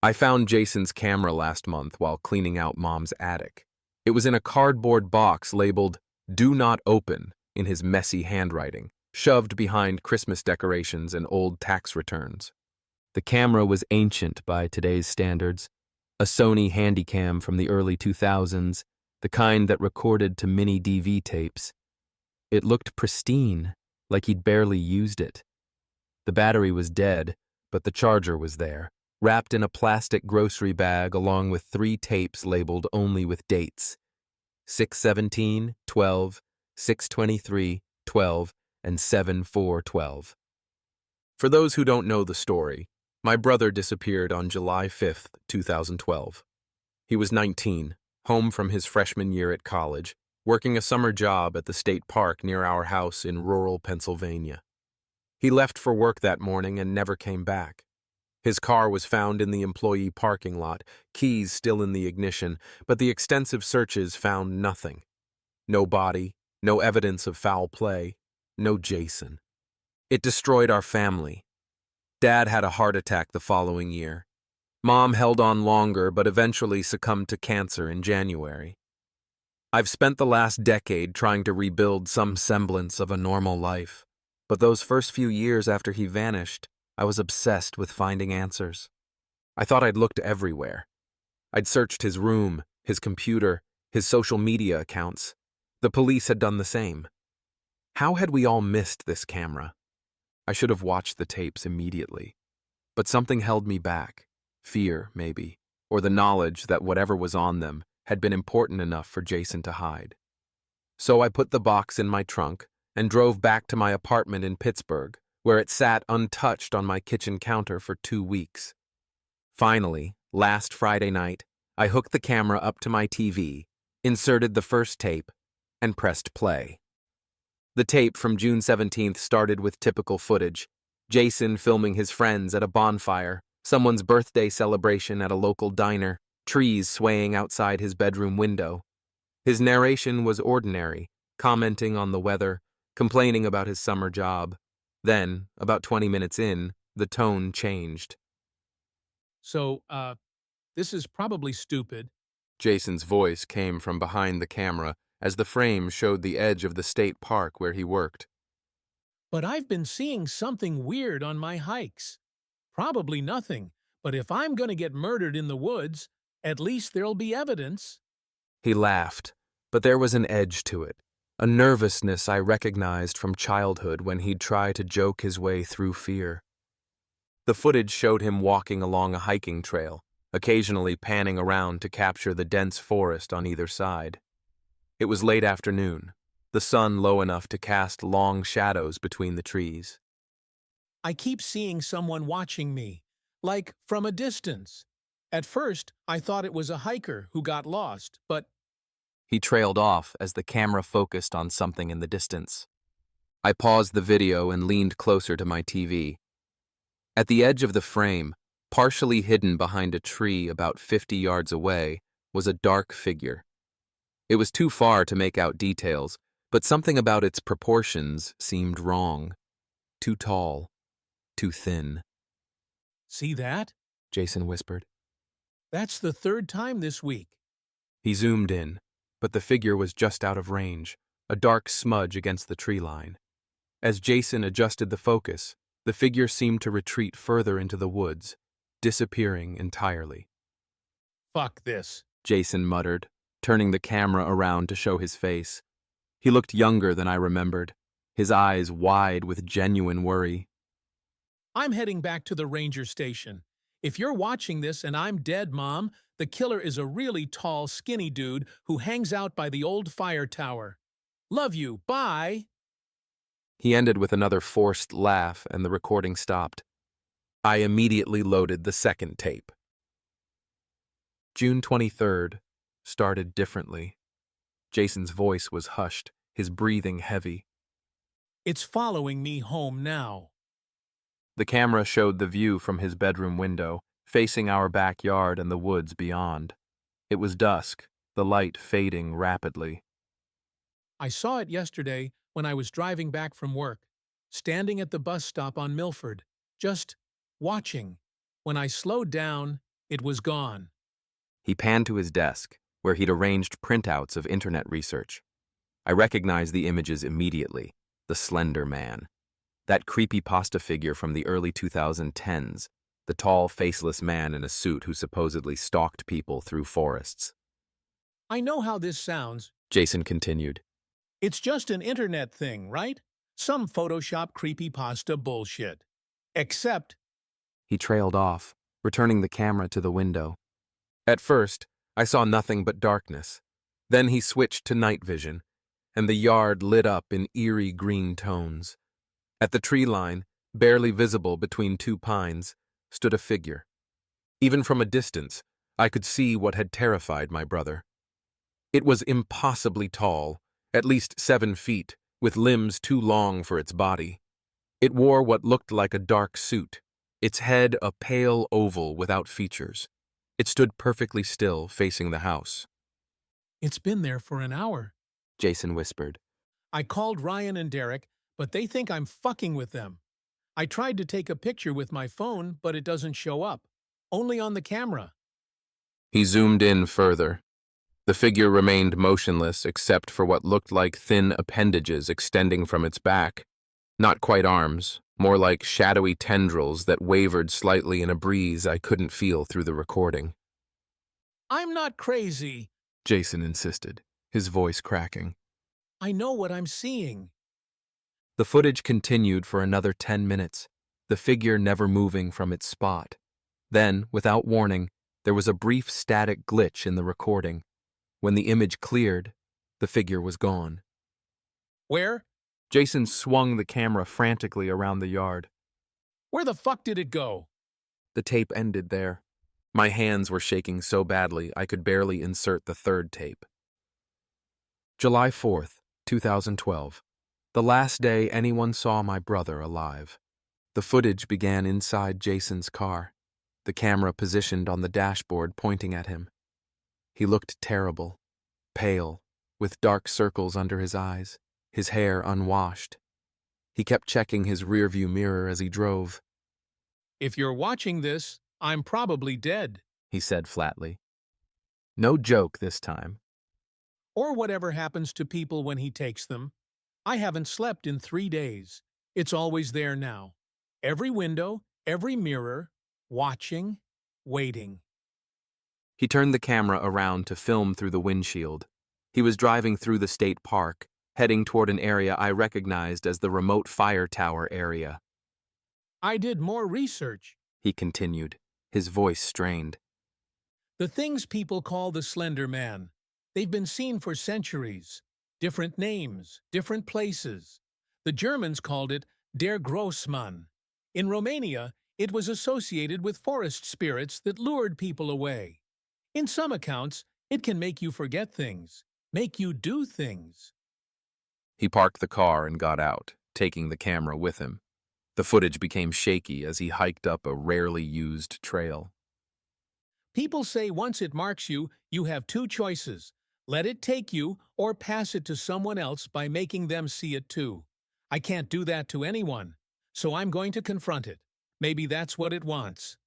I found Jason's camera last month while cleaning out Mom's attic. It was in a cardboard box labeled, "Do Not Open," in his messy handwriting, shoved behind Christmas decorations and old tax returns. The camera was ancient by today's standards, a Sony Handycam from the early 2000s, the kind that recorded to mini DV tapes. It looked pristine, like he'd barely used it. The battery was dead, but the charger was there, wrapped in a plastic grocery bag along with 3 tapes labeled only with dates: 6/17, 12, 6/23, 12, and 7/4/12. For those who don't know the story, my brother disappeared on July 5th, 2012. He was 19, home from his freshman year at college, working a summer job at the state park near our house in rural Pennsylvania. He left for work that morning and never came back. His car was found in the employee parking lot, keys still in the ignition, but the extensive searches found nothing. No body, no evidence of foul play, no Jason. It destroyed our family. Dad had a heart attack the following year. Mom held on longer but eventually succumbed to cancer in January. I've spent the last decade trying to rebuild some semblance of a normal life, but those first few years after he vanished, I was obsessed with finding answers. I thought I'd looked everywhere. I'd searched his room, his computer, his social media accounts. The police had done the same. How had we all missed this camera? I should have watched the tapes immediately. But something held me back. Fear, maybe, or the knowledge that whatever was on them had been important enough for Jason to hide. So I put the box in my trunk and drove back to my apartment in Pittsburgh, where it sat untouched on my kitchen counter for 2 weeks. Finally, last Friday night, I hooked the camera up to my TV, inserted the first tape, and pressed play. The tape from June 17th started with typical footage: Jason filming his friends at a bonfire, someone's birthday celebration at a local diner, trees swaying outside his bedroom window. His narration was ordinary, commenting on the weather, complaining about his summer job. Then, about 20 minutes in, the tone changed. So, this is probably stupid, Jason's voice came from behind the camera as the frame showed the edge of the state park where he worked. but I've been seeing something weird on my hikes. Probably nothing, but if I'm gonna get murdered in the woods, at least there'll be evidence. He laughed, but there was an edge to it, a nervousness I recognized from childhood when he'd try to joke his way through fear. The footage showed him walking along a hiking trail, occasionally panning around to capture the dense forest on either side. It was late afternoon, the sun low enough to cast long shadows between the trees. I keep seeing someone watching me, like from a distance. At first, I thought it was a hiker who got lost, but He trailed off as the camera focused on something in the distance. I paused the video and leaned closer to my TV. At the edge of the frame, partially hidden behind a tree about 50 yards away, was a dark figure. It was too far to make out details, but something about its proportions seemed wrong. Too tall, too thin. see that? Jason whispered. That's the 3rd time this week. He zoomed in, but the figure was just out of range, a dark smudge against the tree line. As Jason adjusted the focus, the figure seemed to retreat further into the woods, disappearing entirely. Fuck this. Jason muttered, turning the camera around to show his face. He looked younger than I remembered, his eyes wide with genuine worry. I'm heading back to the ranger station. If you're watching this and I'm dead, Mom, the killer is a really tall, skinny dude who hangs out by the old fire tower. Love you, bye! He ended with another forced laugh and the recording stopped. I immediately loaded the second tape. June 23rd started differently. Jason's voice was hushed, his breathing heavy. It's following me home now. The camera showed the view from his bedroom window, facing our backyard and the woods beyond. It was dusk, the light fading rapidly. I saw it yesterday when I was driving back from work, standing at the bus stop on Milford, just watching. When I slowed down, It was gone. He panned to his desk, where he'd arranged printouts of internet research. I recognized the images immediately. The Slender Man. That creepypasta figure from the early 2010s. The tall, faceless man in a suit who supposedly stalked people through forests. I know how this sounds. Jason continued. It's just an internet thing, right? Some Photoshop creepypasta bullshit. Except, He trailed off, returning the camera to the window. At first, I saw nothing but darkness. Then he switched to night vision, and the yard lit up in eerie green tones. At the tree line, barely visible between two pines, stood a figure. Even from a distance, I could see what had terrified my brother. It was impossibly tall, at least 7 feet, with limbs too long for its body. It wore what looked like a dark suit, its head a pale oval without features. It stood perfectly still, facing the house. it's been there for an hour. Jason whispered. I called Ryan and Derek, but they think I'm fucking with them. I tried to take a picture with my phone, but it doesn't show up. Only on the camera. He zoomed in further. The figure remained motionless except for what looked like thin appendages extending from its back. Not quite arms, more like shadowy tendrils that wavered slightly in a breeze I couldn't feel through the recording. I'm not crazy. Jason insisted, his voice cracking. I know what I'm seeing. The footage continued for another 10 minutes, the figure never moving from its spot. Then, without warning, there was a brief static glitch in the recording. When the image cleared, the figure was gone. Where? Jason swung the camera frantically around the yard. Where the fuck did it go? The tape ended there. My hands were shaking so badly I could barely insert the third tape. July 4th, 2012. The last day anyone saw my brother alive. The footage began inside Jason's car, the camera positioned on the dashboard pointing at him. He looked terrible, pale, with dark circles under his eyes, his hair unwashed. He kept checking his rearview mirror as he drove. If you're watching this, I'm probably dead. He said flatly. No joke this time. Or whatever happens to people when he takes them. I haven't slept in 3 days. It's always there now. Every window, every mirror, watching, waiting. He turned the camera around to film through the windshield. He was driving through the state park, heading toward an area I recognized as the remote fire tower area. I did more research. He continued, his voice strained. The things people call the Slender Man. They've been seen for centuries. Different names, different places. The Germans called it Der Grossmann. In Romania, it was associated with forest spirits that lured people away. In some accounts, it can make you forget things, make you do things. He parked the car and got out, taking the camera with him. The footage became shaky as he hiked up a rarely used trail. People say once it marks you, you have 2 choices. Let it take you or pass it to someone else by making them see it too. I can't do that to anyone, so I'm going to confront it. Maybe that's what it wants.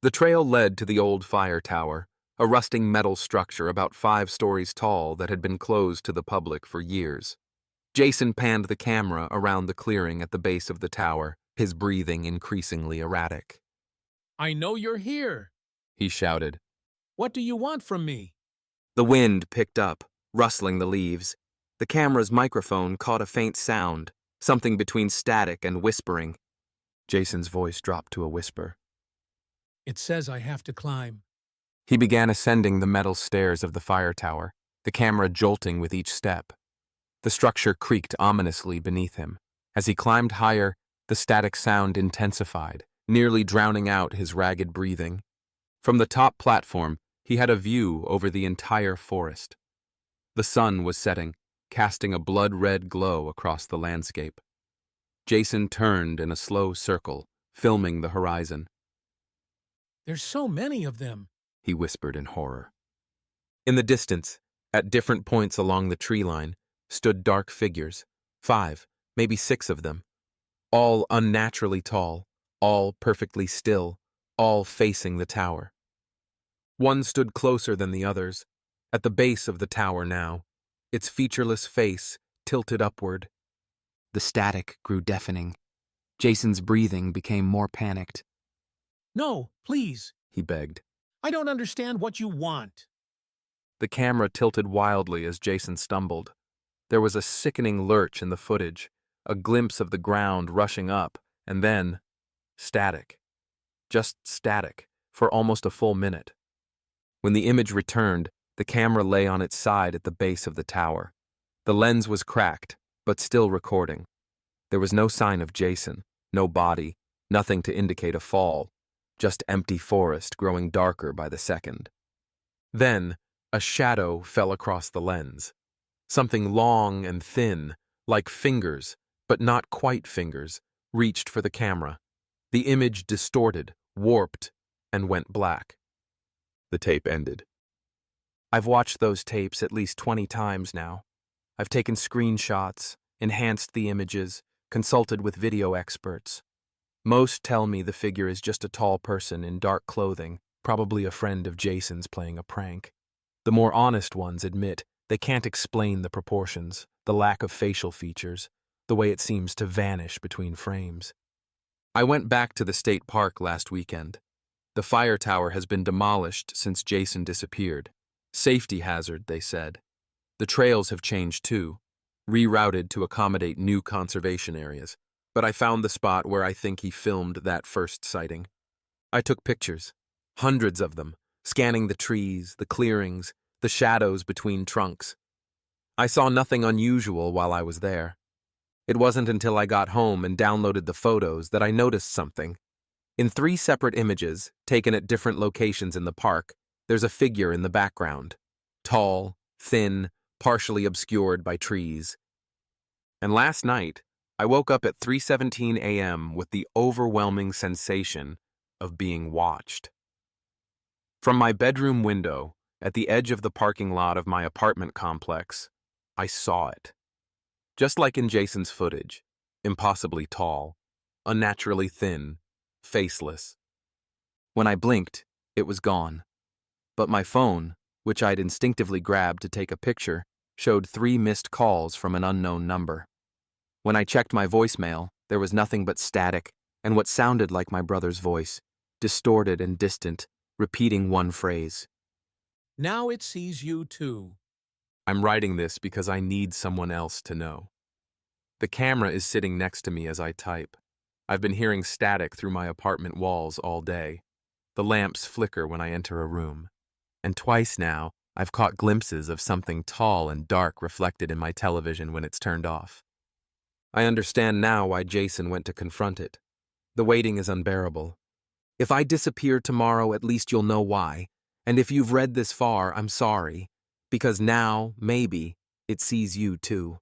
The trail led to the old fire tower, a rusting metal structure about 5 stories tall that had been closed to the public for years. Jason panned the camera around the clearing at the base of the tower, his breathing increasingly erratic. I know you're here. He shouted. What do you want from me? The wind picked up, rustling the leaves. The camera's microphone caught a faint sound, something between static and whispering. Jason's voice dropped to a whisper. It says I have to climb. He began ascending the metal stairs of the fire tower, the camera jolting with each step. The structure creaked ominously beneath him. As he climbed higher, the static sound intensified, nearly drowning out his ragged breathing. From the top platform, he had a view over the entire forest. The sun was setting, casting a blood-red glow across the landscape. Jason turned in a slow circle, filming the horizon. There's so many of them. He whispered in horror. In the distance, at different points along the tree line, stood dark figures, 5, maybe 6 of them, all unnaturally tall, all perfectly still, all facing the tower. One stood closer than the others, at the base of the tower now, its featureless face tilted upward. The static grew deafening. Jason's breathing became more panicked. No, please. He begged. I don't understand what you want. The camera tilted wildly as Jason stumbled. There was a sickening lurch in the footage, a glimpse of the ground rushing up, and then static. Just static, for almost a full minute. When the image returned, the camera lay on its side at the base of the tower. The lens was cracked, but still recording. There was no sign of Jason, no body, nothing to indicate a fall, just empty forest growing darker by the second. Then, a shadow fell across the lens. Something long and thin, like fingers, but not quite fingers, reached for the camera. The image distorted, warped, and went black. The tape ended. I've watched those tapes at least 20 times now. I've taken screenshots, enhanced the images, consulted with video experts. Most tell me the figure is just a tall person in dark clothing, probably a friend of Jason's playing a prank. The more honest ones admit they can't explain the proportions, the lack of facial features, the way it seems to vanish between frames. I went back to the state park last weekend. The fire tower has been demolished since Jason disappeared. Safety hazard, they said. The trails have changed too, rerouted to accommodate new conservation areas. But I found the spot where I think he filmed that first sighting. I took pictures, hundreds of them, scanning the trees, the clearings, the shadows between trunks. I saw nothing unusual while I was there. It wasn't until I got home and downloaded the photos that I noticed something. In 3 separate images, taken at different locations in the park, there's a figure in the background. Tall, thin, partially obscured by trees. And last night, I woke up at 3:17 a.m. with the overwhelming sensation of being watched. From my bedroom window, at the edge of the parking lot of my apartment complex, I saw it. Just like in Jason's footage, impossibly tall, unnaturally thin, faceless. When I blinked, it was gone. But my phone, which I'd instinctively grabbed to take a picture, showed 3 missed calls from an unknown number. When I checked my voicemail, there was nothing but static and what sounded like my brother's voice, distorted and distant, repeating one phrase. Now it sees you too. I'm writing this because I need someone else to know. The camera is sitting next to me as I type. I've been hearing static through my apartment walls all day. The lamps flicker when I enter a room. And twice now, I've caught glimpses of something tall and dark reflected in my television when it's turned off. I understand now why Jason went to confront it. The waiting is unbearable. If I disappear tomorrow, at least you'll know why. And if you've read this far, I'm sorry. Because now, maybe, it sees you too.